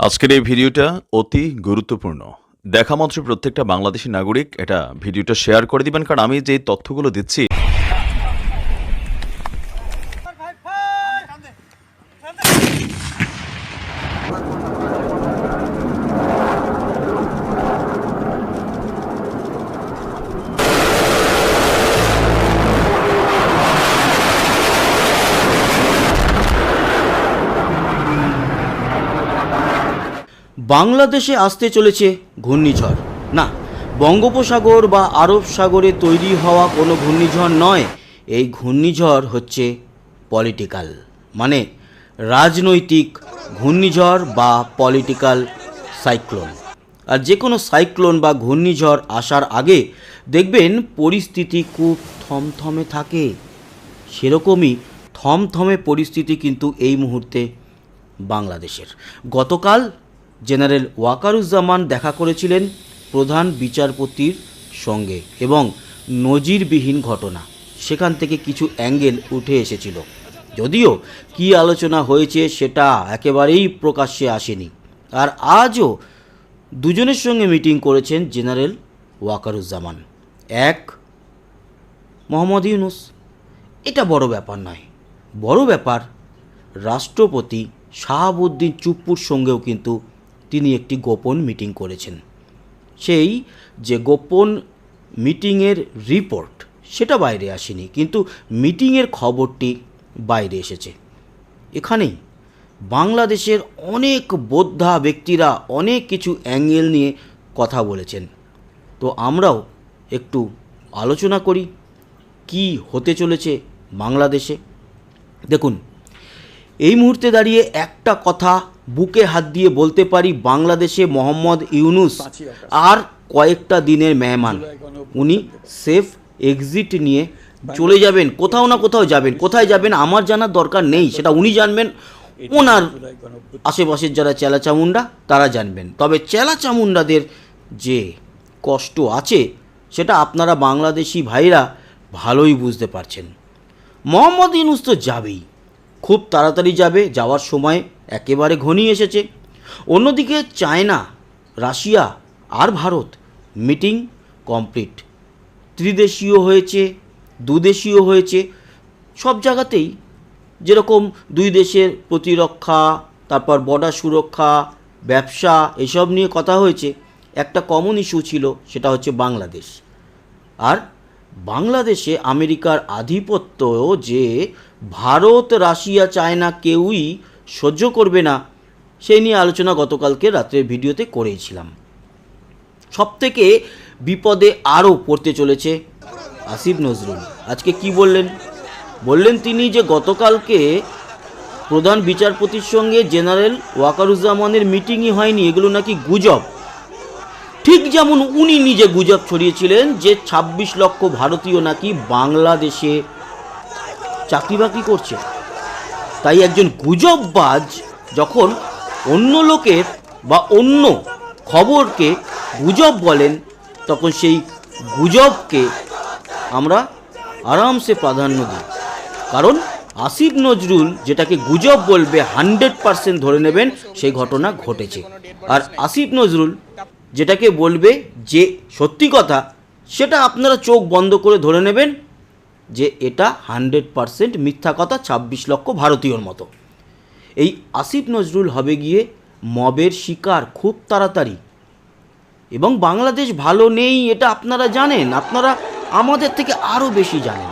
আজকের এই ভিডিওটা অতি গুরুত্বপূর্ণ। দেখা মাত্র প্রত্যেকটা বাংলাদেশী নাগরিক এটা ভিডিওটা শেয়ার করে দিবেন, কারণ আমি যে তথ্যগুলো দিচ্ছি বাংলাদেশে আসতে চলেছে ঘূর্ণিঝড়। না, বঙ্গোপসাগর বা আরব সাগরে তৈরি হওয়া কোনো ঘূর্ণিঝড় নয়। এই ঘূর্ণিঝড় হচ্ছে পলিটিক্যাল, মানে রাজনৈতিক ঘূর্ণিঝড় বা পলিটিক্যাল সাইক্লোন। আর যে কোনো সাইক্লোন বা ঘূর্ণিঝড় আসার আগে দেখবেন পরিস্থিতি খুব থমথমে থাকে। সেরকমই থমথমে পরিস্থিতি কিন্তু এই মুহূর্তে বাংলাদেশের। গতকাল জেনারেল ওয়াকারুজ্জামান দেখা করেছিলেন প্রধান বিচারপতির সঙ্গে এবং নজিরবিহীন ঘটনা, সেখান থেকে কিছু অ্যাঙ্গেল উঠে এসেছিল। যদিও কি আলোচনা হয়েছে সেটা একেবারেই প্রকাশ্যে আসেনি। আর আজও দুজনের সঙ্গে মিটিং করেছেন জেনারেল ওয়াকারুজ্জামান। এক, মোহাম্মদ ইউনূস। এটা বড় ব্যাপার নয়, বড় ব্যাপার রাষ্ট্রপতি শাহাবুদ্দিন চুপ্পুর সঙ্গেও কিন্তু তিনি একটি গোপন মিটিং করেছেন। সেই যে গোপন মিটিংয়ের রিপোর্ট সেটা বাইরে আসেনি, কিন্তু মিটিংয়ের খবরটি বাইরে এসেছে। এখানেই বাংলাদেশের অনেক বোদ্ধা ব্যক্তিরা অনেক কিছু অ্যাঙ্গেল নিয়ে কথা বলেছেন। তো আমরাও একটু আলোচনা করি কি হতে চলেছে বাংলাদেশে। দেখুন, এই মুহূর্তে দাঁড়িয়ে একটা কথা বুকে হাত দিয়ে বলতে পারি, বাংলাদেশে মোহাম্মদ ইউনূস আর কয়েকটা দিনের মেহমান। উনি সেফ এক্সিট নিয়ে চলে যাবেন, কোথাও না কোথাও যাবেন। কোথায় যাবেন আমার জানার দরকার নেই, সেটা উনি জানবেন, ওনার আশেপাশের যারা চেলা চামুন্ডা তারা জানবেন। তবে চেলা চামুন্ডাদের যে কষ্ট আছে সেটা আপনারা বাংলাদেশি ভাইরা ভালোই বুঝতে পারছেন। মোহাম্মদ ইউনূস তো যাবেই, খুব তাড়াতাড়ি যাবে, যাওয়ার সময় একেবারে ঘনিয়ে এসেছে। অন্যদিকে চায়না, রাশিয়া আর ভারত মিটিং কমপ্লিট। ত্রিদেশীয় হয়েছে, দুদেশীয় হয়েছে, সব জায়গাতেই যেরকম দুই দেশের প্রতিরক্ষা, তারপর বর্ডার সুরক্ষা, ব্যবসা, এসব নিয়ে কথা হয়েছে। একটা কমন ইস্যু ছিল, সেটা হচ্ছে বাংলাদেশ। আর বাংলাদেশে আমেরিকার আধিপত্য যে ভারত, রাশিয়া, চায়না কেউই সহ্য করবে না, সেই নিয়ে আলোচনা গতকালকে রাত্রের ভিডিওতে করেছিলাম। সবথেকে বিপদে আরও পড়তে চলেছে আসিফ নজরুল। আজকে কি বললেন তিনি যে গতকালকে প্রধান বিচারপতির সঙ্গে জেনারেল ওয়াকারুজ্জামানের মিটিংই হয়নি, এগুলো নাকি গুজব। ঠিক যেমন উনি নিজে গুজব ছড়িয়েছিলেন যে ২৬ লক্ষ ভারতীয় নাকি বাংলাদেশে চাকরি বাকরি করছে। তাই একজন গুজববাজ যখন অন্য লোকের বা অন্য খবরকে গুজব বলেন, তখন সেই গুজবকে আমরা আরামসে প্রাধান্য দিই। কারণ আসিফ নজরুল যেটাকে গুজব বলবে 100% ধরে নেবেন সেই ঘটনা ঘটেছে। আর আসিফ নজরুল যেটাকে বলবে যে সত্যি কথা, সেটা আপনারা চোখ বন্ধ করে ধরে নেবেন যে এটা 100% মিথ্যা কথা, ২৬ লক্ষ ভারতীয়র মতো। এই আসিফ নজরুল হবে গিয়ে মবের শিকার খুব তাড়াতাড়ি। এবং বাংলাদেশ ভালো নেই এটা আপনারা জানেন, আপনারা আমাদের থেকে আরও বেশি জানেন।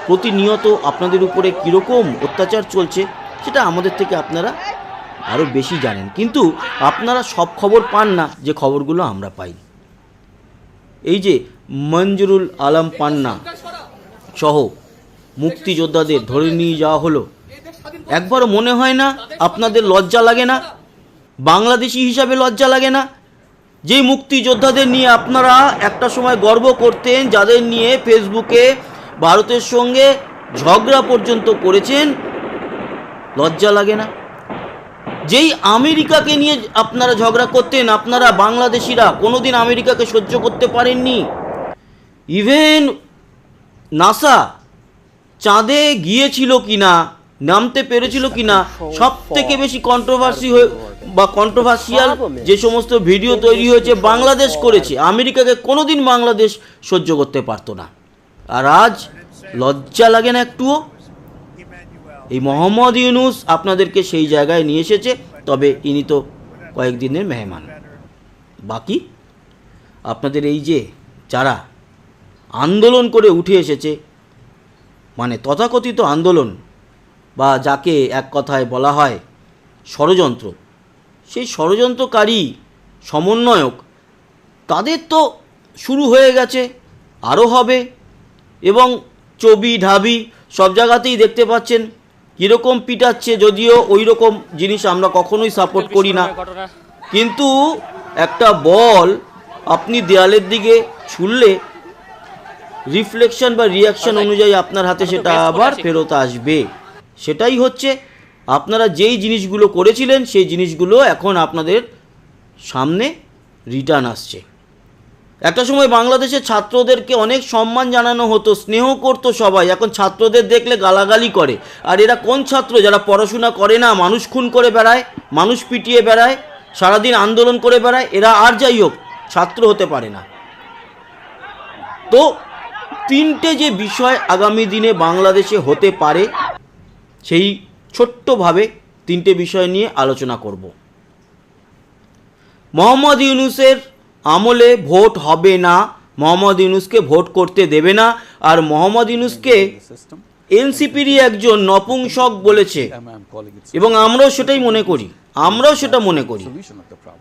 প্রতিনিয়ত আপনাদের উপরে কীরকম অত্যাচার চলছে সেটা আমাদের থেকে আপনারা আরও বেশি জানেন, কিন্তু আপনারা সব খবর পান না যে খবরগুলো আমরা পাই। এই যে মঞ্জুরুল আলম পান্না সহ মুক্তিযোদ্ধাদের ধরে নিয়ে যাওয়া হলো, একবারও মনে হয় না আপনাদের লজ্জা লাগে না? বাংলাদেশি হিসাবে লজ্জা লাগে না? যেই মুক্তিযোদ্ধাদের নিয়ে আপনারা একটা সময় গর্ব করতেন, যাদের নিয়ে ফেসবুকে ভারতের সঙ্গে ঝগড়া পর্যন্ত করেছেন, লজ্জা লাগে না? যেই আমেরিকাকে নিয়ে আপনারা ঝগড়া করতেন, আপনারা বাংলাদেশিরা কোনোদিন আমেরিকাকে সহ্য করতে পারেননি। ইভেন নাসা চাঁদে গিয়েছিল কি না নামতে পেরেছিল কিনা, সব থেকে বেশি কন্ট্রোভার্সি হয়ে বা কন্ট্রোভার্সিয়াল যে সমস্ত ভিডিও তৈরি হয়েছে বাংলাদেশ করেছে, আমেরিকাকে কোনোদিন বাংলাদেশ সহ্য করতে পারতো না। আর আজ লজ্জা লাগে না একটুও? এই মোহাম্মদ ইউনূস আপনাদেরকে সেই জায়গায় নিয়ে এসেছে, তবে ইনি তো কয়েকদিনের মেহমান। বাকি আপনাদের এই যে যারা আন্দোলন করে উঠে এসেছে, মানে তথাকথিত আন্দোলন বা যাকে এক কথায় বলা হয় ষড়যন্ত্র, সেই ষড়যন্ত্রকারী সমন্বয়ক তাদের তো শুরু হয়ে গেছে, আরও হবে। এবং ছবি ঢাবি সব জায়গাতেই দেখতে পাচ্ছেন কীরকম পিটাচ্ছে, যদিও ওই রকম জিনিস আমরা কখনোই সাপোর্ট করি না, কিন্তু একটা বল আপনি দেয়ালের দিকে ছুড়লে রিফ্লেকশন বা রিয়াকশন অনুযায়ী আপনার হাতে সেটা আবার ফেরত আসবে। সেটাই হচ্ছে, আপনারা যেই জিনিসগুলো করেছিলেন সেই জিনিসগুলো এখন আপনাদের সামনে রিটার্ন আসছে। একটা সময় বাংলাদেশের ছাত্রদেরকে অনেক সম্মান জানানো হতো, স্নেহ করতো সবাই, এখন ছাত্রদের দেখলে গালাগালি করে। আর এরা কোন ছাত্র? যারা পড়াশোনা করে না, মানুষ খুন করে বেড়ায়, মানুষ পিটিয়ে বেড়ায়, সারাদিন আন্দোলন করে বেড়ায়, এরা আর যাই হোক ছাত্র হতে পারে না। তো তিনটে যে বিষয় আগামী দিনে বাংলাদেশে হতে পারে, সেই ছোট্টভাবে তিনটে বিষয় নিয়ে আলোচনা করব। মোহাম্মদ ইউনূসের আমলে ভোট হবে না, মোহাম্মদ ইউনূসকে ভোট করতে দেবে না, আর মোহাম্মদ ইউনূসকে এনসিপিরই একজন নপুংসক বলেছে, এবং আমরাও সেটাই মনে করি, আমরাও সেটা মনে করি।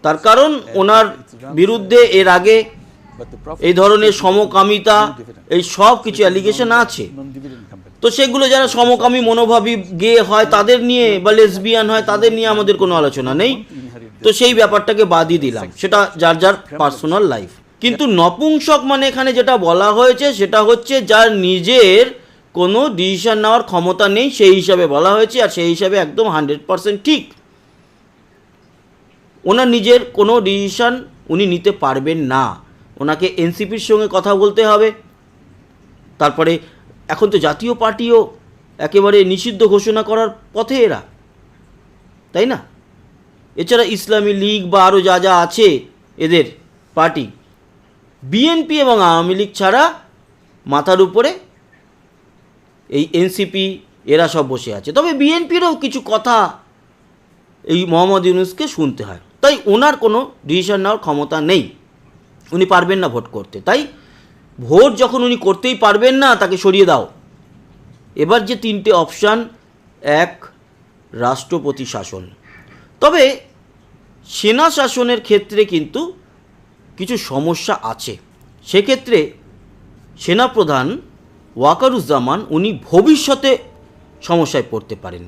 তার কারণ ওনার বিরুদ্ধে এর আগে এই ধরনের সমকামিতা, এই সব কিছু অ্যালিগেশন আছে। তো সেগুলো যারা সমকামী মনোভাবী গে হয় তাদের নিয়ে, বা লেসবিয়ান হয় তাদের নিয়ে আমাদের কোনো আলোচনা নেই, তো সেই ব্যাপারটাকে বাদই দিলাম, সেটা যার যার পার্সোনাল লাইফ। কিন্তু নপুংসক মানে এখানে যেটা বলা হয়েছে সেটা হচ্ছে যার নিজের কোনো ডিসিশন নেওয়ার ক্ষমতা নেই, সেই হিসাবে বলা হয়েছে। আর সেই হিসাবে একদম 100% ঠিক, ওনার নিজের কোনো ডিসিশন উনি নিতে পারবেন না, ওনাকে এনসিপির সঙ্গে কথা বলতে হবে। তারপরে এখন তো জাতীয় পার্টিও একেবারে নিষিদ্ধ ঘোষণা করার পথে এরা, তাই না? এছাড়া ইসলামী লীগ বা আরও যা যা আছে এদের পার্টি, বিএনপি এবং আওয়ামী লীগ ছাড়া মাথার উপরে এই এনসিপি এরা সব বসে আছে। তবে বিএনপিরও কিছু কথা এই মোহাম্মদ ইউনূসকে শুনতে হয়, তাই ওনার কোনো ডিসিশন নেওয়ার ক্ষমতা নেই, উনি পারবেন না ভোট করতে। তাই ভোট যখন উনি করতেই পারবেন না, তাকে সরিয়ে দাও। এবার যে তিনটে অপশান, এক, রাষ্ট্রপতি শাসন। তবে সেনা শাসনের ক্ষেত্রে কিন্তু কিছু সমস্যা আছে। সেক্ষেত্রে সেনাপ্রধান ওয়াকারুজ্জামান উনি ভবিষ্যতে সমস্যায় পড়তে পারেন।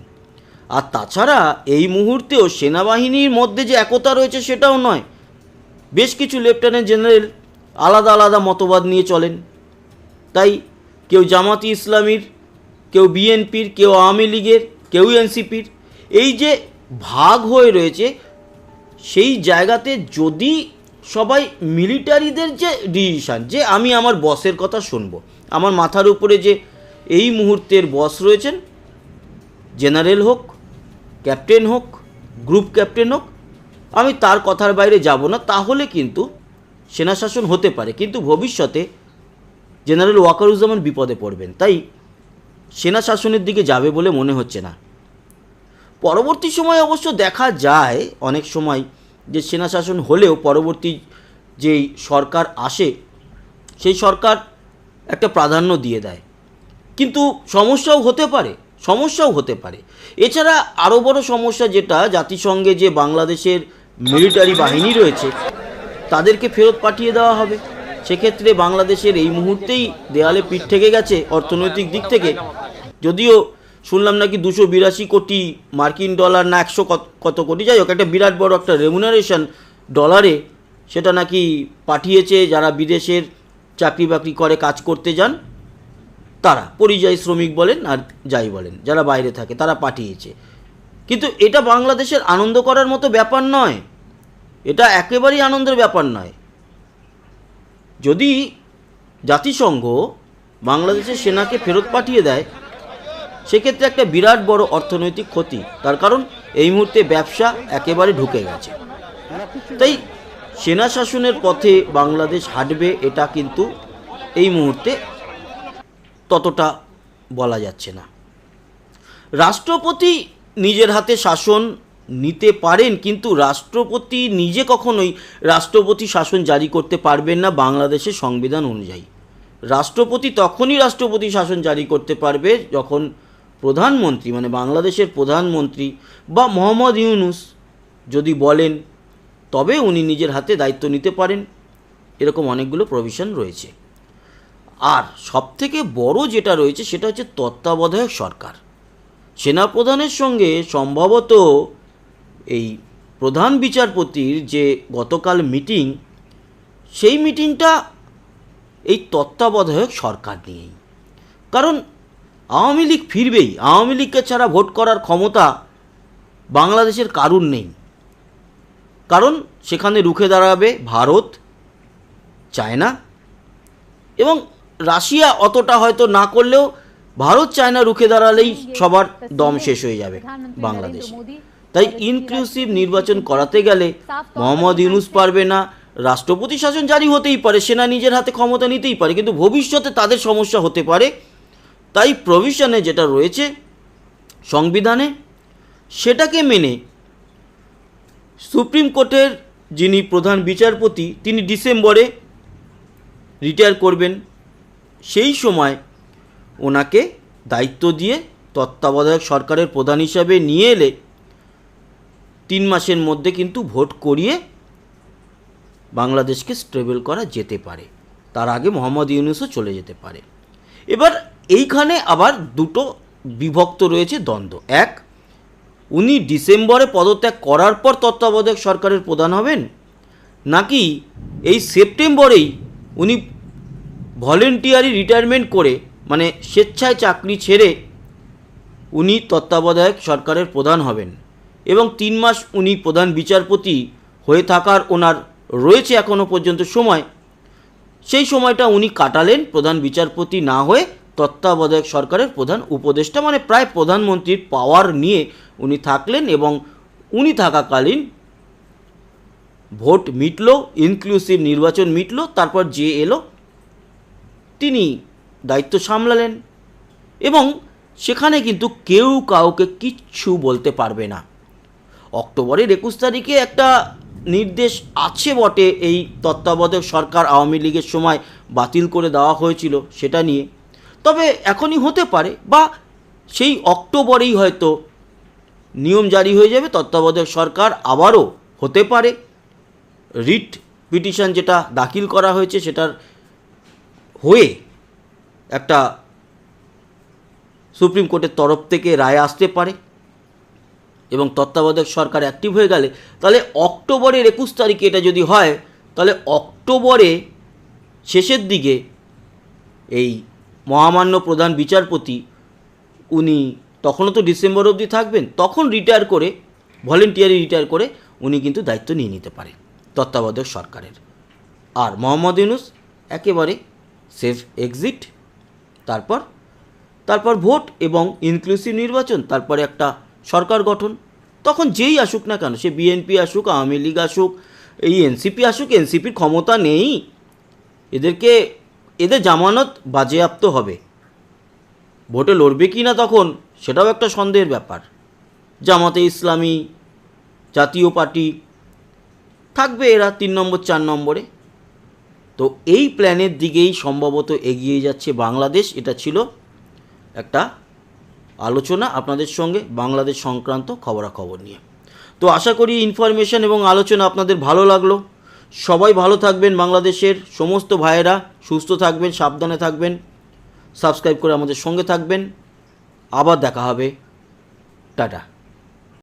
আর তাছাড়া এই মুহূর্তেও সেনাবাহিনীর মধ্যে যে একতা রয়েছে সেটাও নয়, বেশ কিছু লেফটেন্যান্ট জেনারেল আলাদা আলাদা মতবাদ নিয়ে চলেন। তাই কেউ জামাতি ইসলামীর, কেউ বিএনপির, কেউ আওয়ামী লীগের, কেউ এনসিপির, এই যে ভাগ হয়ে রয়েছে, সেই জায়গাতে যদি সবাই মিলিটারিদের যে ডিসিশান, যে আমি আমার বসের কথা শুনবো, আমার মাথার উপরে যে এই মুহূর্তের বস রয়েছেন, জেনারেল হোক, ক্যাপ্টেন হোক, গ্রুপ ক্যাপ্টেন হোক, আমি তার কথার বাইরে যাব না, তাহলে কিন্তু সেনা শাসন হতে পারে। কিন্তু ভবিষ্যতে জেনারেল ওয়াকারুজ্জামান বিপদে পড়বেন, তাই সেনা শাসনের দিকে যাবে বলে মনে হচ্ছে না। পরবর্তী সময়ে অবশ্য দেখা যায় অনেক সময় যে সেনা শাসন হলেও পরবর্তী যেই সরকার আসে সেই সরকার একটা প্রাধান্য দিয়ে দেয়, কিন্তু সমস্যাও হতে পারে। এছাড়া আরও বড় সমস্যা যেটা, জাতিসংঘে যে বাংলাদেশের মিলিটারি বাহিনী রয়েছে তাদেরকে ফেরত পাঠিয়ে দেওয়া হবে। সেক্ষেত্রে বাংলাদেশের এই মুহূর্তেই দেয়ালে পিঠ থেকে গেছে অর্থনৈতিক দিক থেকে, যদিও শুনলাম নাকি 282 কোটি মার্কিন ডলার, না 100 কত কোটি, যাই হোক একটা বিরাট বড় একটা রেমুনারেশন ডলারে সেটা নাকি পাঠিয়েছে যারা বিদেশের চাকরি বাকরি করে কাজ করতে যান, তারা পরিযায়ী শ্রমিক বলেন আর যাই বলেন, যারা বাইরে থাকে তারা পাঠিয়েছে। কিন্তু এটা বাংলাদেশের আনন্দ করার মতো ব্যাপার নয়, এটা একেবারেই আনন্দের ব্যাপার নয়। যদি জাতিসংঘ বাংলাদেশের সেনাকে ফেরত পাঠিয়ে দেয়, সেক্ষেত্রে একটা বিরাট বড় অর্থনৈতিক ক্ষতি, তার কারণ এই মুহূর্তে ব্যবসা একেবারে ঢুকে গেছে। তাই সেনা শাসনের পথে বাংলাদেশ হাঁটবে এটা কিন্তু এই মুহূর্তে ততটা বলা যাচ্ছে না। রাষ্ট্রপতি নিজের হাতে শাসন নিতে পারেন, কিন্তু রাষ্ট্রপতি নিজে কখনোই রাষ্ট্রপতি শাসন জারি করতে পারবেন না বাংলাদেশের সংবিধান অনুযায়ী। রাষ্ট্রপতি তখনই রাষ্ট্রপতি শাসন জারি করতে পারবে যখন প্রধানমন্ত্রী, মানে বাংলাদেশের প্রধানমন্ত্রী বা মোহাম্মদ ইউনূস যদি বলেন, তবে উনি নিজের হাতে দায়িত্ব নিতে পারেন। এরকম অনেকগুলো প্রভিশন রয়েছে। আর সবথেকে বড় যেটা রয়েছে সেটা হচ্ছে তত্ত্বাবধায়ক সরকার। সেনাপ্রধানের সঙ্গে সম্ভবত এই প্রধান বিচারপতির যে গতকাল মিটিং, সেই মিটিংটা এই তত্ত্বাবধায়ক সরকার নিয়েই। কারণ আওয়ামী লীগ ফিরবেই, আওয়ামী লীগকে ছাড়া ভোট করার ক্ষমতা বাংলাদেশের কারুর নেই। কারণ সেখানে রুখে দাঁড়াবে ভারত, চায়না এবং রাশিয়া। অতটা হয়তো না করলেও ভারত চায়না রুখে দাঁড়ালেই সবার দম শেষ হয়ে যাবে বাংলাদেশে। তাই ইনক্লুসিভ নির্বাচন করাতে গেলে মোহাম্মদ ইউনূস পারবে না। রাষ্ট্রপতি শাসন জারি হতেই পারে, সেনা নিজের হাতে ক্ষমতা নিতেই পারে, কিন্তু ভবিষ্যতে তাদের সমস্যা হতে পারে। তাই প্রভিশনে যেটা রয়েছে সংবিধানে, সেটাকে মেনে সুপ্রিম কোর্টের যিনি প্রধান বিচারপতি তিনি ডিসেম্বরে রিটায়ার করবেন। সেই সময় ওনাকে দায়িত্ব দিয়ে তত্ত্বাবধায়ক সরকারের প্রধান হিসাবে নিয়ে এলে 3 মাসের মধ্যে কিন্তু ভোট করিয়ে বাংলাদেশকে স্টেবল করা যেতে পারে। তার আগে মোহাম্মদ ইউনূসও চলে যেতে পারে। এবার এইখানে আবার দুটো বিভক্ত রয়েছে দ্বন্দ্ব। এক, উনি ডিসেম্বরে পদত্যাগ করার পর তত্ত্বাবধায়ক সরকারের প্রধান হবেন, নাকি এই সেপ্টেম্বরেই উনি ভলেন্টিয়ারি রিটায়ারমেন্ট করে, মানে স্বেচ্ছায় চাকরি ছেড়ে উনি তত্ত্বাবধায়ক সরকারের প্রধান হবেন এবং 3 মাস উনি প্রধান বিচারপতি হয়ে থাকার ওনার রয়েছে এখনও পর্যন্ত সময়। সেই সময়টা উনি কাটালেন প্রধান বিচারপতি না হয়ে তত্ত্বাবধায়ক সরকারের প্রধান উপদেষ্টা, মানে প্রায় প্রধানমন্ত্রীর পাওয়ার নিয়ে উনি থাকলেন। এবং উনি থাকাকালীন ভোট মিটল, ইনক্লুসিভ নির্বাচন মিটল, তারপর যে এলো তিনি দায়িত্ব সামলালেন এবং সেখানে কিন্তু কেউ কাউকে কিচ্ছু বলতে পারবে না। অক্টোবরের 21 তারিখে একটা নির্দেশ আছে বটে, এই তত্ত্বাবধায়ক সরকার আওয়ামী লীগের সময় বাতিল করে দেওয়া হয়েছিল সেটা নিয়ে। তবে এখনই হতে পারে বা সেই অক্টোবরেই হয়তো নিয়ম জারি হয়ে যাবে, তত্ত্বাবধায়ক সরকার আবারও হতে পারে। রিট পিটিশন যেটা দাখিল করা হয়েছে সেটার হয়ে একটা সুপ্রিম কোর্টের তরফ থেকে রায় আসতে পারে এবং তত্ত্বাবধায়ক সরকার অ্যাক্টিভ হয়ে গেলে তাহলে অক্টোবরের 21 তারিখে এটা যদি হয়, তাহলে অক্টোবরে শেষের দিকে এই মহামান্য প্রধান বিচারপতি উনি তখনও তো ডিসেম্বর অবধি থাকবেন, তখন রিটায়ার করে, ভলেন্টিয়ারি রিটায়ার করে উনি কিন্তু দায়িত্ব নিয়ে নিতে পারে তত্ত্বাবধায়ক সরকারের। আর মোহাম্মদ ইউনূস একেবারে সেফ এক্সিট। তারপর ভোট এবং ইনক্লুসিভ নির্বাচন, তারপরে একটা সরকার গঠন। তখন যেই আসুক না কেন, সে বিএনপি আসুক, আওয়ামী লীগ আসুক, এই এনসিপি আসুক, এনসিপির ক্ষমতা নেই, এদের জামানত বাজেয়াপ্ত হবে। ভোটে লড়বে কি না তখন সেটাও একটা সন্দেহের ব্যাপার। জামাতে ইসলামী, জাতীয় পার্টি থাকবে, এরা 3 নম্বর 4 নম্বরে। তো এই প্ল্যানের দিকেই সম্ভবত এগিয়ে যাচ্ছে বাংলাদেশ। এটা ছিল একটা আলোচনা আপনাদের সঙ্গে বাংলাদেশ সংক্রান্ত খবরাখবর নিয়ে। তো আশা করি ইনফরমেশন এবং আলোচনা আপনাদের ভালো লাগলো। সবাই ভালো থাকবেন, বাংলাদেশের সমস্ত ভাইয়েরা সুস্থ থাকবেন, সাবধানে থাকবেন, সাবস্ক্রাইব করে আমাদের সঙ্গে থাকবেন। আবার দেখা হবে, টাটা।